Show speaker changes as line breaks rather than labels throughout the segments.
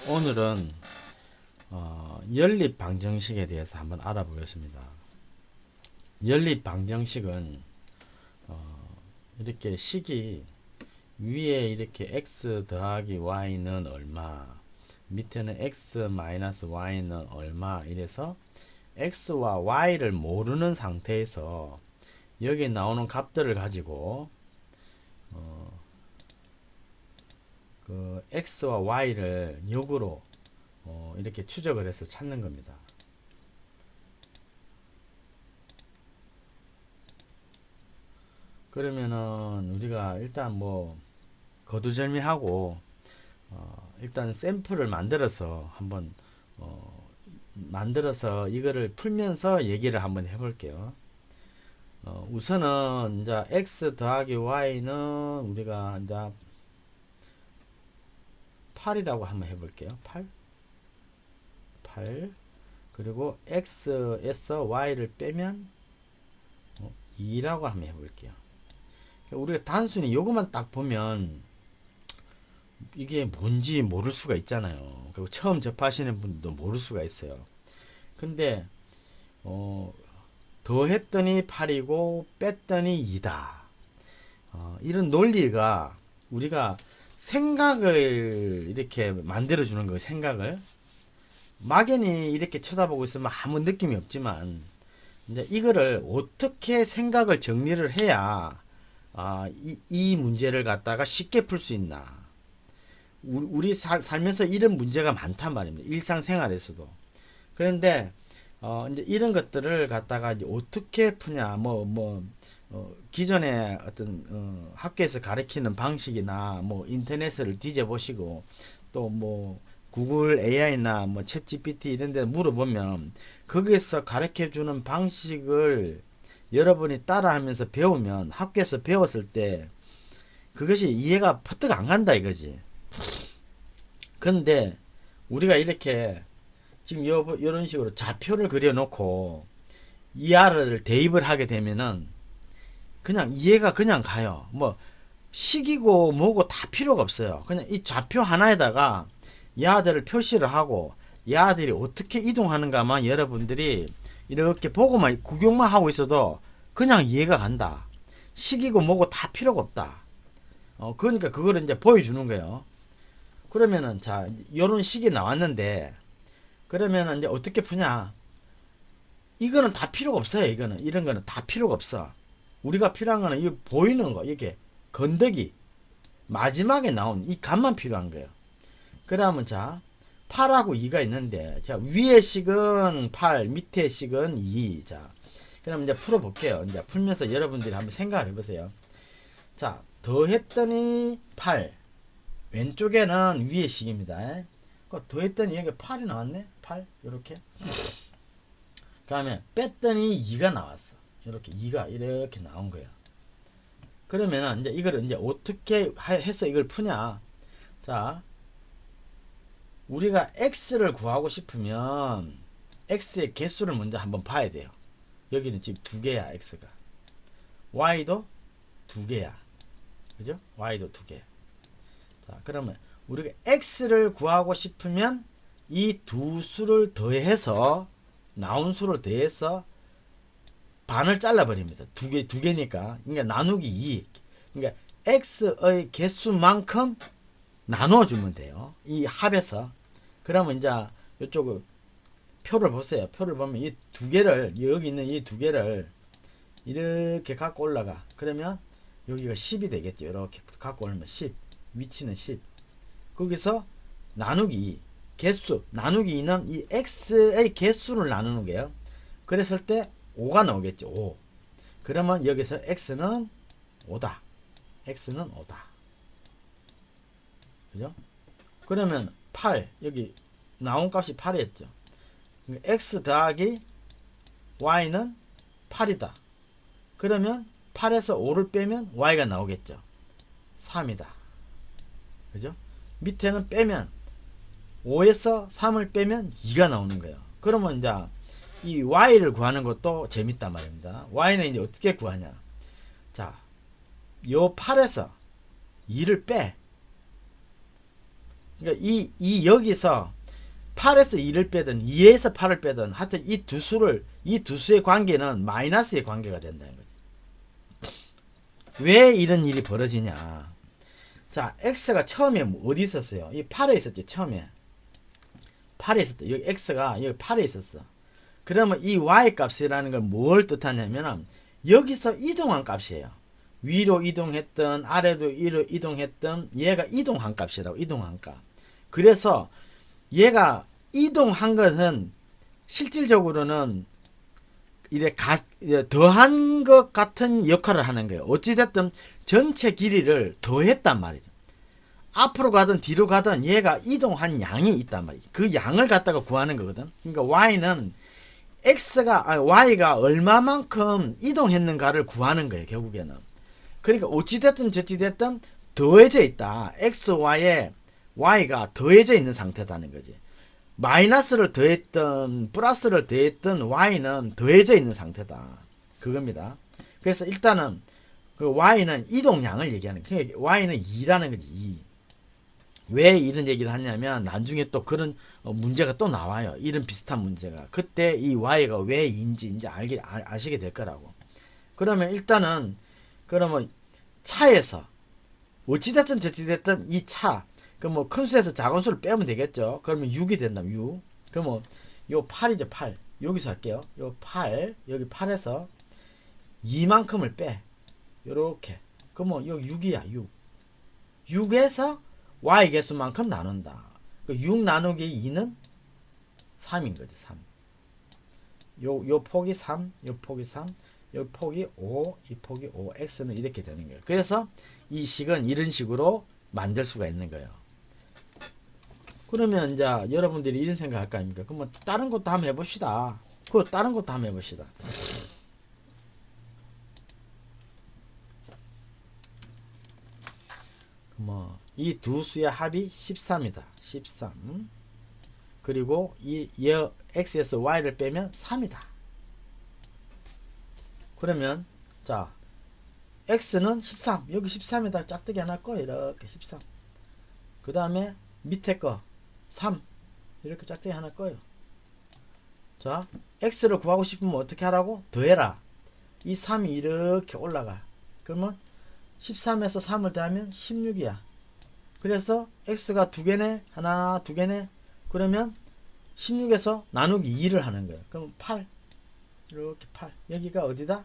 오늘은 연립 방정식에 대해서 한번 알아보겠습니다. 연립 방정식은 이렇게 식이 위에 이렇게 x 더하기 y는 얼마, 밑에는 x 마이너스 y는 얼마 이래서 x와 y를 모르는 상태에서 여기 나오는 값들을 가지고 그 x와 y를 역으로 이렇게 추적을 해서 찾는 겁니다. 그러면은 우리가 일단 뭐 거두절미하고 일단 샘플을 만들어서 한번 만들어서 이거를 풀면서 얘기를 한번 해볼게요. 우선은 이제 x 더하기 y는 우리가 이제 8이라고 한번 해볼게요. 8 그리고 x에서 y를 빼면 2라고 한번 해볼게요. 우리가 단순히 요것만 딱 보면 이게 뭔지 모를 수가 있잖아요. 그리고 처음 접하시는 분들도 모를 수가 있어요. 근데 더했더니 8이고 뺐더니 2다. 이런 논리가 우리가 생각을 이렇게 만들어주는 거예요. 생각을 막연히 이렇게 쳐다보고 있으면 아무 느낌이 없지만 이제 이거를 어떻게 생각을 정리를 해야 이 문제를 갖다가 쉽게 풀 수 있나. 우리 살면서 이런 문제가 많단 말입니다. 일상생활에서도. 그런데 이제 이런 것들을 갖다가 이제 어떻게 푸냐, 기존에 어떤 학교에서 가르치는 방식이나 뭐 인터넷을 뒤져보시고 또 뭐 구글 AI나 뭐 챗GPT 이런 데 물어보면 거기에서 가르쳐 주는 방식을 여러분이 따라하면서 배우면 학교에서 배웠을 때 그것이 이해가 퍼뜩 안 간다 이거지. 근데 우리가 이렇게 지금 이런 식으로 좌표를 그려놓고 이하를 대입을 하게 되면은 그냥 이해가 그냥 가요. 뭐 식이고 뭐고 다 필요가 없어요. 그냥 이 좌표 하나에다가 야들을 표시를 하고 야들이 어떻게 이동하는가만 여러분들이 이렇게 보고만 구경만 하고 있어도 그냥 이해가 간다. 식이고 뭐고 다 필요가 없다. 그러니까 그거를 이제 보여주는 거예요. 그러면은 자 요런 식이 나왔는데 그러면은 이제 어떻게 푸냐? 이거는 다 필요가 없어요. 이거는 이런 거는 다 필요가 없어. 우리가 필요한 거는 이 보이는 거 이게 건더기 마지막에 나온 이 값만 필요한 거예요. 그러면 자 8하고 2가 있는데 자 위에 식은 8 밑에 식은 2. 자 그럼 이제 풀어볼게요. 이제 풀면서 여러분들이 한번 생각을 해보세요. 자 더했더니 8 왼쪽에는 위에 식입니다. 더했더니 여기 8이 나왔네. 8 이렇게 그 다음에 뺐더니 2가 나왔어. 이렇게 2가 이렇게 나온 거예요. 그러면은 이제 이거를 이제 어떻게 해서 이걸 푸냐? 자, 우리가 x를 구하고 싶으면 x의 개수를 먼저 한번 봐야 돼요. 여기는 지금 두 개야 x가. y도 두 개야. 그죠? y도 두 개. 자, 그러면 우리가 x를 구하고 싶으면 이 두 수를 더해서 나온 수를 더해서 반을 잘라버립니다. 두 개니까. 그러니까 나누기 2. 그러니까 x의 개수만큼 나눠주면 돼요. 이 합에서. 그러면 이제 이쪽 표를 보세요. 표를 보면 이 두 개를, 여기 있는 이 두 개를 이렇게 갖고 올라가. 그러면 여기가 10이 되겠죠. 이렇게 갖고 오면 10. 위치는 10. 거기서 나누기 2. 개수. 나누기 2는 이 x의 개수를 나누는 거예요. 그랬을 때 5가 나오겠죠. 5. 그러면 여기서 x는 5다. x는 5다. 그죠? 그러면 8 여기 나온 값이 8이었죠. x 더하기 y는 8이다. 그러면 8에서 5를 빼면 y가 나오겠죠. 3이다. 그죠? 밑에는 빼면 5에서 3을 빼면 2가 나오는 거예요. 그러면 이제 이 y를 구하는 것도 재밌단 말입니다. y는 이제 어떻게 구하냐? 자, 요 8에서 2를 빼. 그러니까 이 여기서 8에서 2를 빼든 2에서 8을 빼든 하여튼 이 두 수를 이 두 수의 관계는 마이너스의 관계가 된다는 거지. 왜 이런 일이 벌어지냐? 자, x가 처음에 어디 있었어요? 이 8에 있었죠. 처음에 8에 있었다. 여기 x가 여기 8에 있었어. 그러면 이 y 값이라는 걸 뭘 뜻하냐면은 여기서 이동한 값이에요. 위로 이동했던 아래로 위로 이동했던 얘가 이동한 값이라고. 이동한 값. 그래서 얘가 이동한 것은 실질적으로는 이래 더한 것 같은 역할을 하는 거예요. 어찌됐든 전체 길이를 더했단 말이죠. 앞으로 가든 뒤로 가든 얘가 이동한 양이 있단 말이죠. 그 양을 갖다가 구하는 거거든. 그러니까 y가 얼마만큼 이동했는가를 구하는 거예요. 결국에는. 그러니까 어찌됐든 저찌됐든 더해져 있다. xy에 y가 더해져 있는 상태다는 거지. 마이너스를 더했던 플러스를 더했던 y는 더해져 있는 상태다. 그겁니다. 그래서 일단은 그 y는 이동량을 얘기하는 거예요. 그러니까 y는 2라는 거지. 2. 왜 이런 얘기를 하냐면 나중에 또 그런 문제가 또 나와요. 이런 비슷한 문제가. 그때 이 y가 왜 2인지 이제 아시게 될 거라고. 그러면 일단은 그러면 차에서 어찌됐든 저찌됐든 이 차, 그 뭐 큰 수에서 작은 수를 빼면 되겠죠. 그러면 6이 된다면 6. 그러면 요 8이죠. 8. 여기서 할게요. 요 8, 여기 8에서 2만큼을 빼. 요렇게. 그러면 여기 6이야. 6. 6에서 y 개수만큼 나눈다. 그 6 나누기 2는 3인 거지. 3. 요 폭이 3, 요 폭이 3, 요 폭이 5, 이 폭이 5. x는 이렇게 되는 거예요. 그래서 이 식은 이런 식으로 만들 수가 있는 거예요. 그러면 이제 여러분들이 이런 생각 할 거 아닙니까? 그러면 다른 것도 한번 해봅시다. 다른 것도 한번 해봅시다. 이 두 수의 합이 13이다. 13. 그리고 x에서 y를 빼면 3이다. 그러면 자, x는 13. 여기 13에다 짝대기 하나 꺼. 이렇게 13. 그 다음에 밑에 거 3. 이렇게 짝대기 하나 꺼요. 자, x를 구하고 싶으면 어떻게 하라고? 더해라. 이 3이 이렇게 올라가. 그러면 13에서 3을 더하면 16이야. 그래서 x가 두 개네. 하나, 두 개네. 그러면 16에서 나누기 2를 하는 거예요. 그럼 8. 이렇게 8. 여기가 어디다?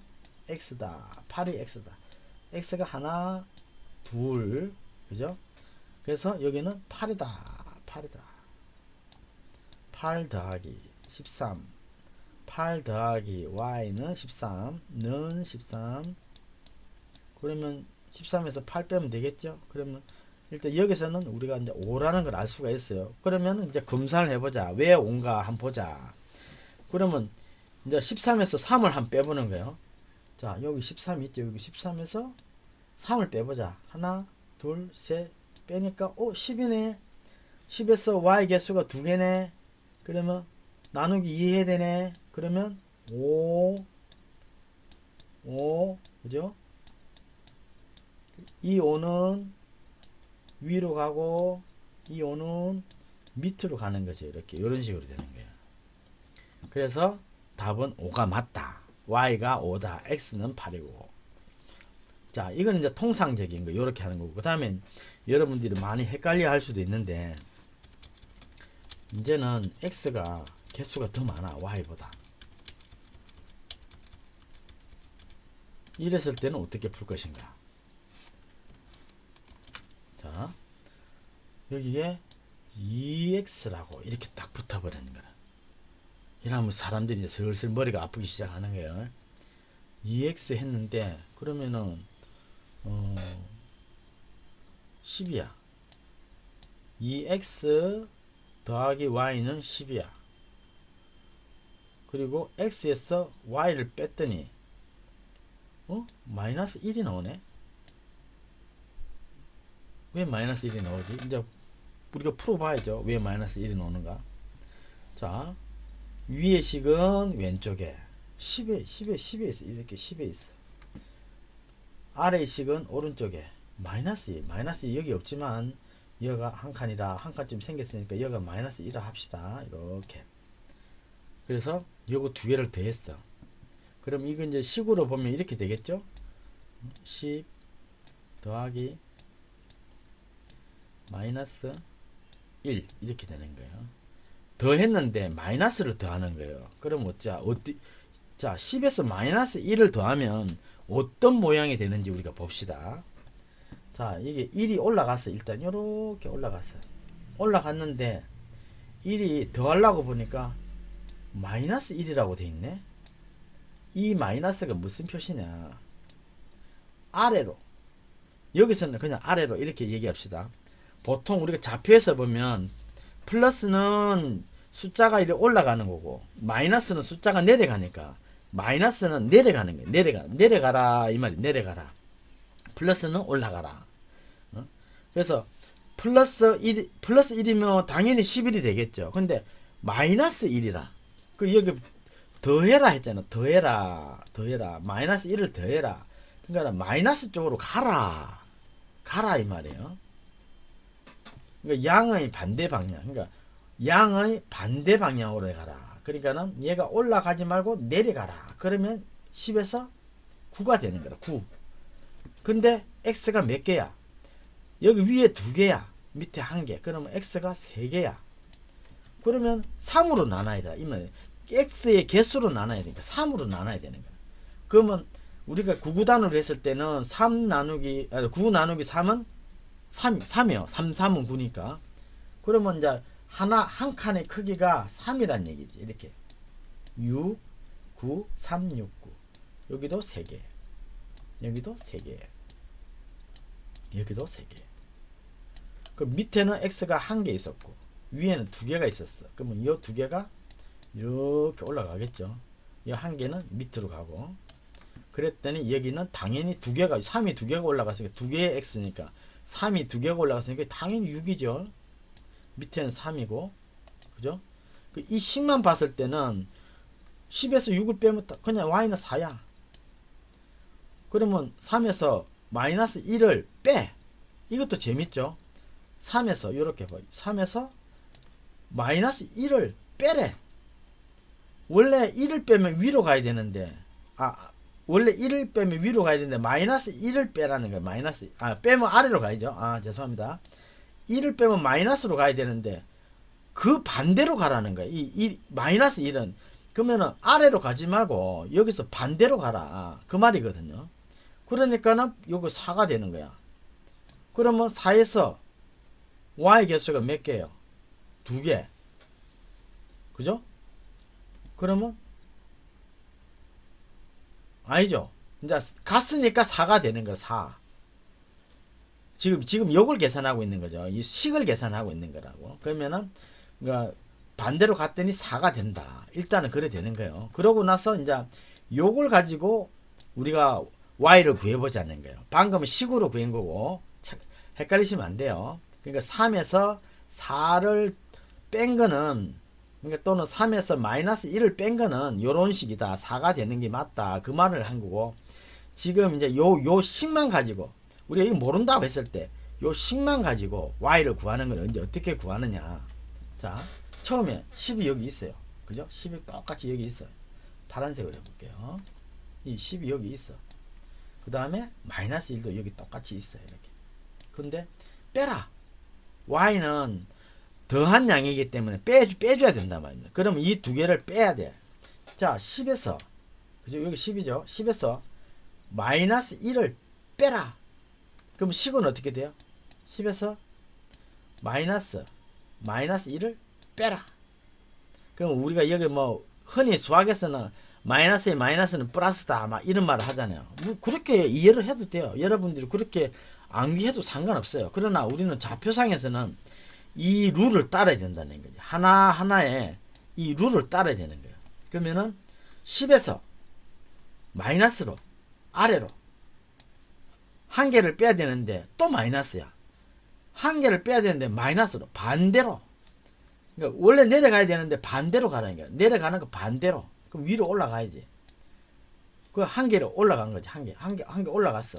x다. 8이 x다. x가 하나, 둘. 그죠? 그래서 여기는 8이다. 8이다. 8 더하기 13. 8 더하기 y는 13는 13. 그러면 13에서 8 빼면 되겠죠? 그러면 일단 여기서는 우리가 이제 5라는 걸 알 수가 있어요. 그러면 이제 검사를 해보자. 왜 5인가 한번 보자. 그러면 이제 13에서 3을 한번 빼보는 거예요. 자, 여기 13 있죠? 여기 13에서 3을 빼보자. 하나, 둘, 셋 빼니까 10이네. 10에서 y 개수가 2개네. 그러면 나누기 2 해야 되네. 그러면 5 그죠? 이 5는 위로 가고 이 5는 밑으로 가는 거죠. 이렇게 이런 식으로 되는 거예요. 그래서 답은 5가 맞다. y가 5다. x는 8이고. 자, 이건 이제 통상적인 거 이렇게 하는 거고. 그 다음에 여러분들이 많이 헷갈려 할 수도 있는데 이제는 x가 개수가 더 많아. y보다. 이랬을 때는 어떻게 풀 것인가? 자, 여기에 2x라고 이렇게 딱 붙어버리는 거야. 이러면 사람들이 슬슬 머리가 아프기 시작하는 거예요. 2x 했는데 그러면은 10이야. 2x 더하기 y는 10이야. 그리고 x에서 y를 뺐더니 마이너스 1이 나오네. 왜 마이너스 1이 나오지? 이제 우리가 풀어봐야죠. 왜 마이너스 1이 나오는가. 자, 위의 식은 왼쪽에 10에 있어. 이렇게 10에 있어. 아래의 식은 오른쪽에 마이너스 2 여기 없지만 여가 한 칸이라 한 칸쯤 생겼으니까 여가 마이너스 1을 합시다. 이렇게. 그래서 요거 두 개를 더했어. 그럼 이거 이제 식으로 보면 이렇게 되겠죠? 10 더하기 마이너스 1 이렇게 되는 거예요. 더했는데 마이너스를 더하는 거예요. 그럼 자 10에서 마이너스 1을 더하면 어떤 모양이 되는지 우리가 봅시다. 자 이게 1이 올라갔어. 일단 이렇게 올라갔어요. 올라갔는데 1이 더하려고 보니까 마이너스 1이라고 돼 있네. 이 마이너스가 무슨 표시냐, 아래로, 여기서는 그냥 아래로 이렇게 얘기합시다. 보통 우리가 좌표에서 보면 플러스는 숫자가 이렇게 올라가는 거고 마이너스는 숫자가 내려가니까 마이너스는 내려가는 거예요. 내려가라 이 말이. 내려가라. 플러스는 올라가라. 그래서 플러스 1이면 당연히 11이 되겠죠. 근데 마이너스 1이라. 그 여기 더해라 했잖아. 더해라. 마이너스 1을 더해라. 그러니까 마이너스 쪽으로 가라 이 말이에요. 그러니까 양의 반대 방향. 그러니까 양의 반대 방향으로 가라. 그러니까는 얘가 올라가지 말고 내려가라. 그러면 10에서 9가 되는 거라. 9. 근데 x가 몇 개야? 여기 위에 2개야. 밑에 1개. 그러면 x가 3개야. 그러면 3으로 나눠야 돼. 이 말이에요. x의 개수로 나눠야 되니까 3으로 나눠야 되는 거야. 그러면 우리가 9구단으로 했을 때는 9 나누기 3은 3이요. 3은 9니까. 그러면 이제 한 칸의 크기가 3이란 얘기지. 이렇게 6, 9, 3, 6, 9. 여기도 3개. 여기도 3개. 여기도 3개. 그 밑에는 x가 1개 있었고 위에는 2개가 있었어. 그러면 이 2개가 이렇게 올라가겠죠. 이 1개는 밑으로 가고. 그랬더니 여기는 당연히 2개가 3이 2개가 올라갔으니까 2개의 x니까 3이 2개가 올라갔으니까 당연히 6이죠. 밑에는 3이고 그죠? 이 식만 봤을 때는 10에서 6을 빼면 그냥 y는 4야. 그러면 3에서 마이너스 1을 빼. 이것도 재밌죠? 3에서 이렇게 봐. 3에서 마이너스 1을 빼래. 원래 1을 빼면 위로 가야 되는데 원래 1을 빼면 위로 가야 되는데 마이너스 1을 빼라는 거예요. 빼면 아래로 가야죠. 죄송합니다. 1을 빼면 마이너스로 가야 되는데 그 반대로 가라는 거예요. 이 마이너스 1은 그러면은 아래로 가지 말고 여기서 반대로 가라. 그 말이거든요. 그러니까는 요거 4가 되는 거야. 그러면 4에서 y 개수가 몇 개예요? 2개. 그죠? 그러면 아니죠. 이제 갔으니까 4가 되는 거야. 4. 지금 요걸 계산하고 있는 거죠. 이 식을 계산하고 있는 거라고. 그러면은 그러니까 반대로 갔더니 4가 된다. 일단은 그래 되는 거예요. 그러고 나서 이제 요걸 가지고 우리가 y를 구해보자는 거예요. 방금은 식으로 구한 거고 헷갈리시면 안 돼요. 그러니까 3에서 4를 뺀 거는 그러니까 또는 3에서 마이너스 1을 뺀 거는 요런 식이다. 4가 되는 게 맞다. 그 말을 한 거고 지금 이제 요 식만 가지고 우리가 이거 모른다고 했을 때 요 식만 가지고 y를 구하는 건 언제 어떻게 구하느냐. 자 처음에 10이 여기 있어요. 그죠? 10이 똑같이 여기 있어요. 파란색으로 해볼게요. 이 10이 여기 있어. 그 다음에 마이너스 1도 여기 똑같이 있어요. 이렇게. 근데 빼라. y는 더한 양이기 때문에 빼줘야 된단 말입니다. 그러면 이 두 개를 빼야 돼. 자 10에서 그죠? 여기 10이죠. 10에서 마이너스 1을 빼라. 그럼 식은 어떻게 돼요? 10에서 마이너스 1을 빼라. 그럼 우리가 여기 뭐 흔히 수학에서는 마이너스에 마이너스는 플러스다 막 이런 말을 하잖아요. 뭐 그렇게 이해를 해도 돼요. 여러분들이 그렇게 암기해도 상관없어요. 그러나 우리는 좌표상에서는 이 룰을 따라야 된다는 거죠. 하나하나에 이 룰을 따라야 되는 거예요. 그러면은 10에서 마이너스로 아래로 한 개를 빼야 되는데 또 마이너스야. 한 개를 빼야 되는데 마이너스로 반대로. 그러니까 원래 내려가야 되는데 반대로 가라는 거야. 내려가는 거 반대로. 그럼 위로 올라가야지. 그 한 개로 올라간 거지. 한 개 올라갔어.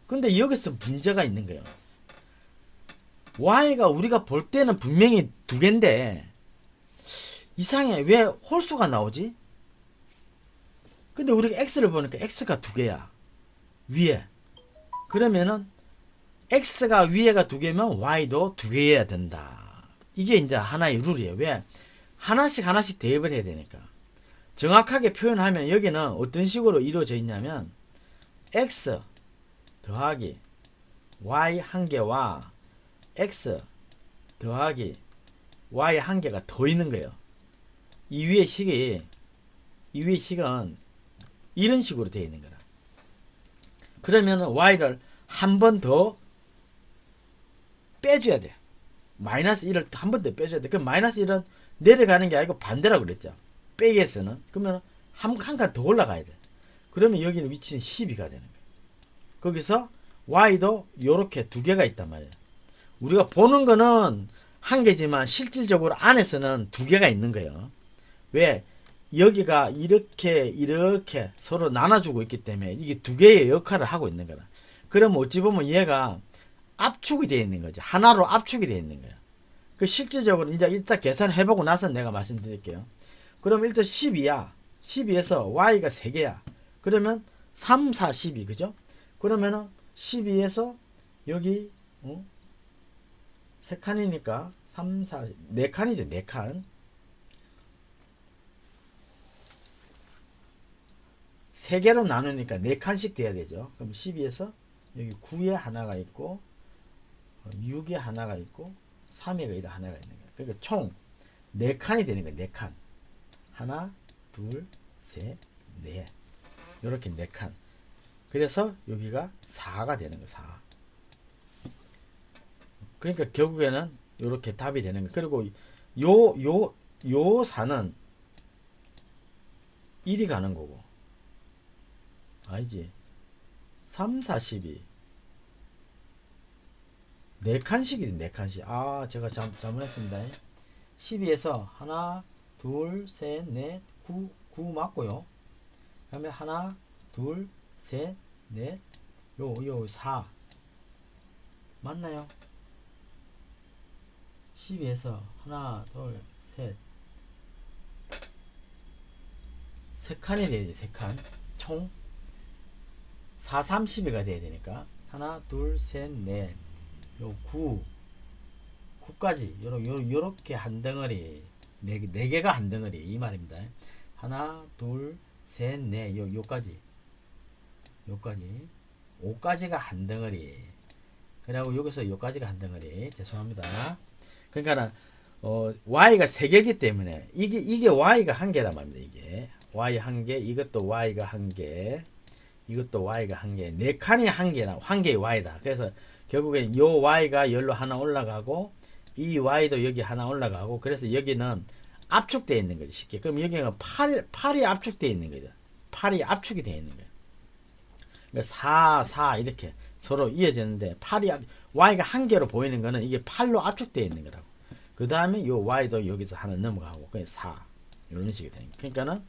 근데 여기서 문제가 있는 거예요. y가 우리가 볼 때는 분명히 두 개인데 이상해. 왜 홀수가 나오지? 근데 우리가 x를 보니까 x가 두 개야. 위에. 그러면은 x가 위에가 두 개면 y도 두 개여야 된다. 이게 이제 하나의 룰이에요. 왜? 하나씩 하나씩 대입을 해야 되니까. 정확하게 표현하면 여기는 어떤 식으로 이루어져 있냐면 x 더하기 y 한 개와 x 더하기 y 한 개가 더 있는 거예요. 이 위의 식은 이런 식으로 되어 있는 거라. 그러면 y를 한 번 더 빼줘야 돼. 마이너스 1을 한 번 더 빼줘야 돼. 그럼 마이너스 1은 내려가는 게 아니고 반대라고 그랬죠. 빼기에서는. 그러면 한 칸 더 올라가야 돼. 그러면 여기는 위치는 12가 되는 거예요. 거기서 y도 요렇게 두 개가 있단 말이에요. 우리가 보는 거는 한 개지만 실질적으로 안에서는 두 개가 있는 거예요. 왜? 여기가 이렇게 서로 나눠주고 있기 때문에 이게 두 개의 역할을 하고 있는 거라. 그러면 어찌 보면 얘가 압축이 되어 있는 거죠. 하나로 압축이 되어 있는 거예요. 그 실질적으로 이제 일단 계산해보고 나서 내가 말씀드릴게요. 그럼 일단 12야. 12에서 y가 3개야. 그러면 3, 4, 12 그죠? 그러면은 12에서 여기 3칸이니까 3, 4, 4칸이죠. 4칸. 3개로 나누니까 4칸씩 돼야 되죠. 그럼 12에서 여기 9에 하나가 있고 6에 하나가 있고 3에 여기다 하나가 있는 거예요. 그러니까 총 4칸이 되는 거예요. 4칸. 하나, 둘, 셋, 넷. 이렇게 4칸. 그래서 여기가 4가 되는 거예요. 4. 그러니까 결국에는 이렇게 답이 되는 거예요. 그리고 요 4는 1이 가는 거고. 아니지. 3, 4, 12. 4칸씩이지, 4칸씩. 아, 제가 잘못했습니다. 12에서 하나, 둘, 셋, 넷, 9 맞고요. 그 다음에 하나, 둘, 셋, 넷, 요 4. 맞나요? 12에서 하나, 둘, 셋. 3칸이 돼야지, 3칸. 총 4, 30이가 돼야 되니까. 하나, 둘, 셋, 넷. 요 9. 9까지. 요렇게 한 덩어리. 4개가 한 덩어리. 이 말입니다. 하나, 둘, 셋, 넷. 요까지. 5까지가 한 덩어리. 그리고 여기서 요까지가 한 덩어리. 죄송합니다. 그러니까 y가 3개이기 때문에 이게 y가 한 개란 말입니다. 이게 y 한 개, 이것도 y가 한 개, 이것도 y가 한 개. 4칸이 한 개나 한 개의 y다. 그래서 결국엔 요 y가 열로 하나 올라가고 이 y도 여기 하나 올라가고 그래서 여기는 압축되어 있는 거죠. 쉽게. 그럼 여기가 8이 압축되어 있는 거죠. 8이 압축이 되어 있는 거예요. 그러니까 4, 4 이렇게 서로 이어지는데 8이 y가 한 개로 보이는 거는 이게 8로 압축되어 있는 거라고. 그 다음에 요 y도 여기서 하나 넘어가고 그냥 4 이런 식이 되는 거예요. 그러니까는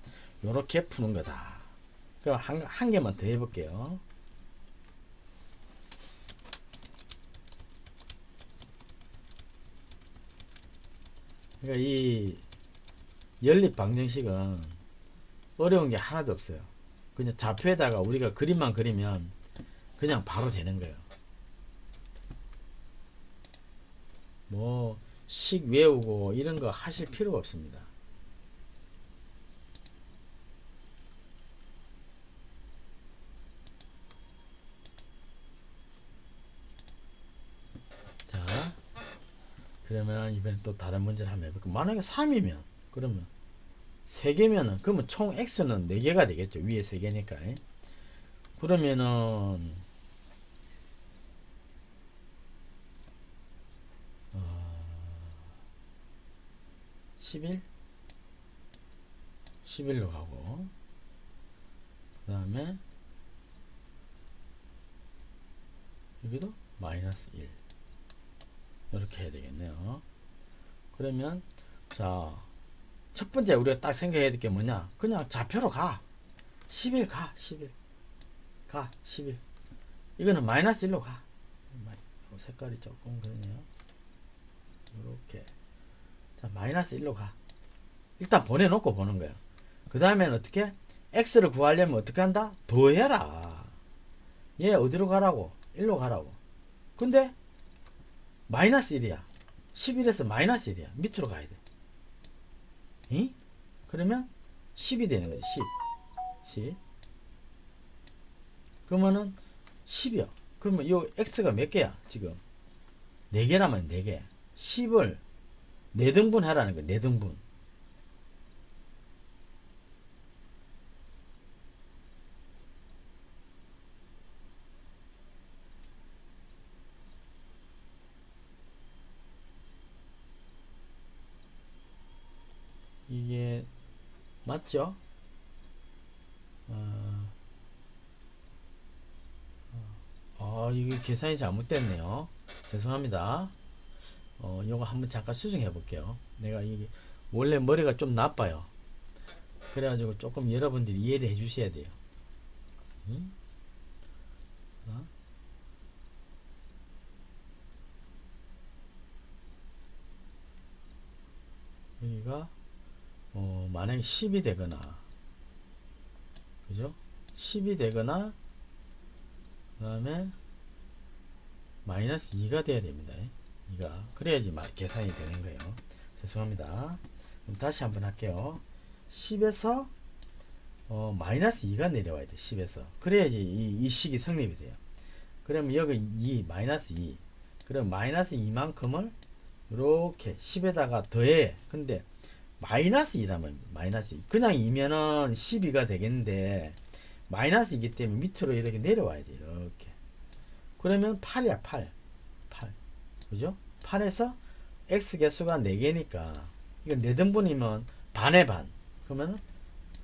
요렇게 푸는 거다. 그럼 한 개만 더 해볼게요. 그러니까 이 연립 방정식은 어려운 게 하나도 없어요. 그냥 좌표에다가 우리가 그림만 그리면 그냥 바로 되는 거예요. 뭐 식 외우고 이런 거 하실 필요가 없습니다. 자, 그러면 이번에 또 다른 문제를 한번 해볼게요. 만약에 3이면 그러면 3개면은 그러면 총 x는 4개가 되겠죠. 위에 3개니까. 그러면은 11 11로 가고 그 다음에 여기도 마이너스 1 이렇게 해야 되겠네요. 그러면 자 첫 번째 우리가 딱 생각해야 될 게 뭐냐, 그냥 좌표로 가. 11 가. 11 이거는 마이너스 1로 가. 색깔이 조금 그러네요. 이렇게. 자, 마이너스 1로 가. 일단 보내놓고 보는 거예요. 그 다음에는 어떻게? x를 구하려면 어떻게 한다? 더해라. 얘 어디로 가라고? 1로 가라고. 근데 마이너스 1이야. 11에서 마이너스 1이야. 밑으로 가야 돼. 응? 그러면 10이 되는 거지. 10. 그러면은 10이요. 그러면 요 x가 몇 개야? 지금 4개라면 4개. 10을 4등분 하라는 거야. 4등분. 이게 맞죠? 이게 계산이 잘못됐네요. 죄송합니다. 요거 한번 잠깐 수정해 볼게요. 내가 이게 원래 머리가 좀 나빠요. 그래가지고 조금 여러분들이 이해를 해 주셔야 돼요. 응? 여기가 만약에 10이 되거나, 그죠? 10이 되거나 그 다음에 마이너스 2가 돼야 됩니다. 2가 그래야지 계산이 되는 거예요. 죄송합니다. 그럼 다시 한번 할게요. 10에서 마이너스 2가 내려와야 돼. 10에서 그래야지 이 식이 성립이 돼요. 그러면 여기 2 마이너스 2, 그럼 마이너스 2만큼을 이렇게 10에다가 더해. 근데 마이너스 2라면 마이너스 2, 그냥 2면은 12가 되겠는데 마이너스이기 때문에 밑으로 이렇게 내려와야 돼요. 이렇게. 그러면 8이야. 8 그죠? 8에서 x 개수가 4개니까 이거 4등분이면 반의 반, 그러면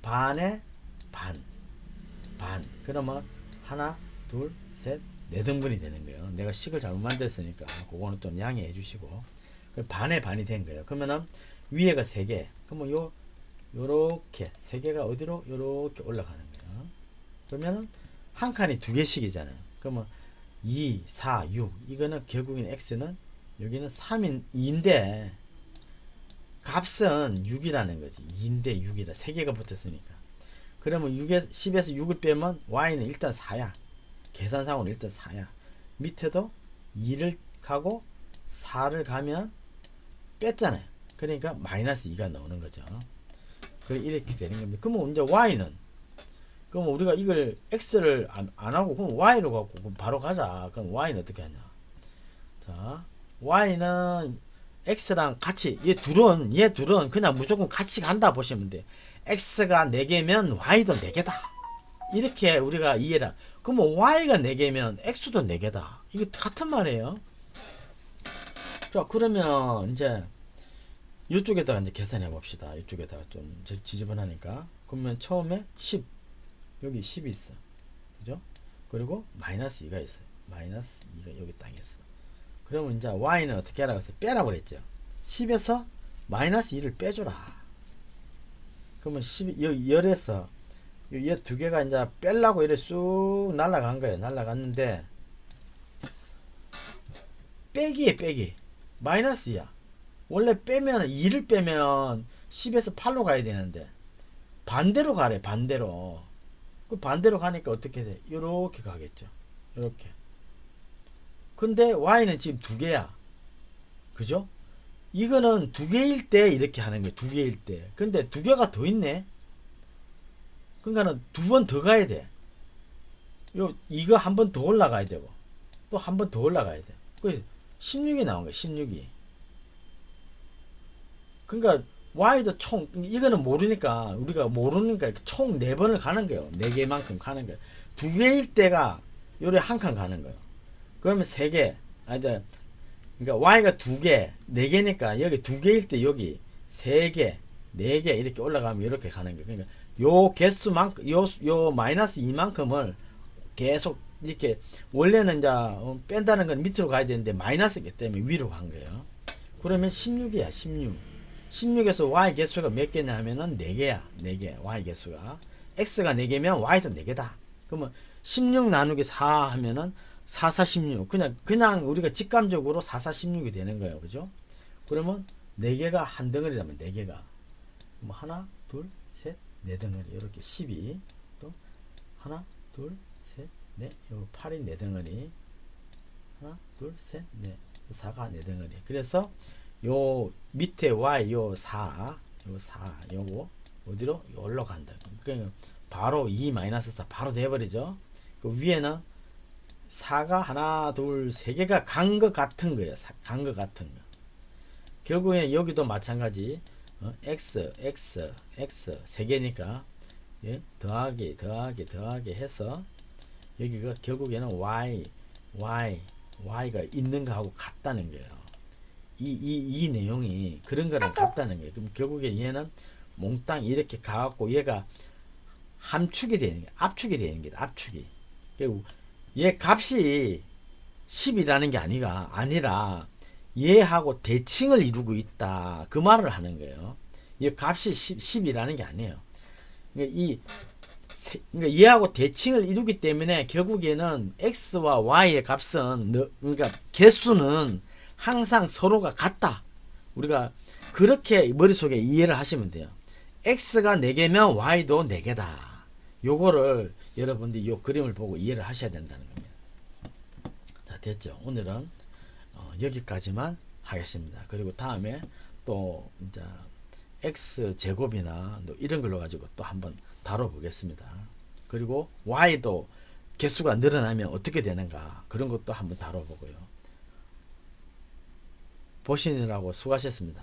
반의 반 그러면 하나 둘 셋 4등분이 되는 거예요. 내가 식을 잘못 만들었으니까 그거는 좀 양해해 주시고, 반의 반이 된 거예요. 그러면은 위에가 3개, 그러면 요렇게 3개가 어디로? 요렇게 올라가는 거예요. 그러면은 한 칸이 2개씩이잖아요. 그러면 2, 4, 6 이거는 결국엔 x는 여기는 3인 2인데 값은 6이라는 거지. 2인데 6이다. 3개가 붙었으니까. 그러면 10에서 6을 빼면 y는 일단 4야. 계산상으로 일단 4야. 밑에도 2를 가고 4를 가면 뺐잖아요. 그러니까 마이너스 2가 나오는 거죠. 이렇게 되는 겁니다. 그러면 이제 y는, 그럼 우리가 이걸 x를 안 하고 그럼 y로 갖고 바로 가자. 그럼 y는 어떻게 하냐? 자, y는 x랑 같이, 얘 둘은 그냥 무조건 같이 간다 보시면 돼. x가 4개면 y도 4개다. 이렇게 우리가 이해를. 그러면 y가 4개면 x도 4개다. 이거 같은 말이에요. 자, 그러면 이제 이쪽에다가 이제 계산해 봅시다. 이쪽에다가 좀 지저분하니까. 그러면 처음에 10, 여기 10이 있어. 그죠? 그리고 마이너스 2가 있어요. 마이너스 2가 여기 딱 있어. 그러면 이제 y는 어떻게 하라고 했어요? 빼라고 그랬죠. 10에서 마이너스 2를 빼줘라. 그러면 10에서 얘 두 개가 이제 빼려고 이래 쑥 날아간 거예요. 날아갔는데 빼기 마이너스야. 원래 빼면 2를 빼면 10에서 8로 가야 되는데 반대로 가래. 반대로. 그 반대로 가니까 어떻게 돼? 이렇게 가겠죠. 이렇게. 근데 y는 지금 2개야. 그죠? 이거는 2개일 때 이렇게 하는 거예요. 2개일 때. 근데 2개가 더 있네. 그러니까는 2번 더 가야 돼. 이거 한 번 더 올라가야 되고 또 한 번 더 올라가야 돼. 그래서 16이 나온 거야. 16이. 그러니까 y도 총, 이거는 모르니까, 우리가 모르니까 총 4번을 가는 거예요. 4개만큼 가는 거예요. 2개일 때가 요래 한 칸 가는 거예요. 그러면 3개, 그러니까 y가 2개, 4개니까 여기 2개일 때 여기 3개, 4개 이렇게 올라가면 이렇게 가는 거예요. 그러니까 요 개수만큼, 요 마이너스 2만큼을 계속 이렇게, 원래는 이제 뺀다는 건 밑으로 가야 되는데 마이너스이기 때문에 위로 간 거예요. 그러면 16이야. 16에서 y 개수가 몇 개냐 하면은 4개야. 4개. y 개수가. x가 4개면 y도 4개다. 그러면 16 나누기 4 하면은 4, 4, 16. 그냥 우리가 직감적으로 4, 4, 16이 되는 거예요. 그죠? 그러면 4개가 한 덩어리라면 4개가 뭐 하나, 둘, 셋, 네 덩어리 이렇게 12 또 하나, 둘, 셋, 넷 요 8이 네 덩어리 하나, 둘, 셋, 넷 4가 네 덩어리 그래서 요 밑에 y 요 4, 요 4 요거 어디로 올라간다. 그러니까 바로 2 마이너스 4 바로 돼버리죠. 그 위에는 4가 하나, 둘, 세 개가 간 것 같은 거예요. 간 것 같은 거. 결국에 여기도 마찬가지 x 세 개니까 예? 더하기 해서 여기가 결국에는 y가 있는 거하고 같다는 거예요. 이 내용이 그런 거랑 같다는 거예요. 그럼 결국에 얘는 몽땅 이렇게 가갖고 얘가 함축이 되는 게 압축이 되는 게 압축이. 결국 얘 값이 10이라는 게 아니라 얘하고 대칭을 이루고 있다. 그 말을 하는 거예요. 얘 값이 10이라는 게 아니에요. 그러니까 얘하고 대칭을 이루기 때문에 결국에는 x와 y의 값은 그러니까 개수는 항상 서로가 같다. 우리가 그렇게 머릿속에 이해를 하시면 돼요. x가 4개면 y도 4개다. 요거를 여러분들이 요 그림을 보고 이해를 하셔야 된다는 겁니다. 자, 됐죠? 오늘은 여기까지만 하겠습니다. 그리고 다음에 또 이제 x 제곱이나 이런 걸로 가지고 또 한번 다뤄보겠습니다. 그리고 y도 개수가 늘어나면 어떻게 되는가 그런 것도 한번 다뤄보고요. 보시느라고 수고하셨습니다.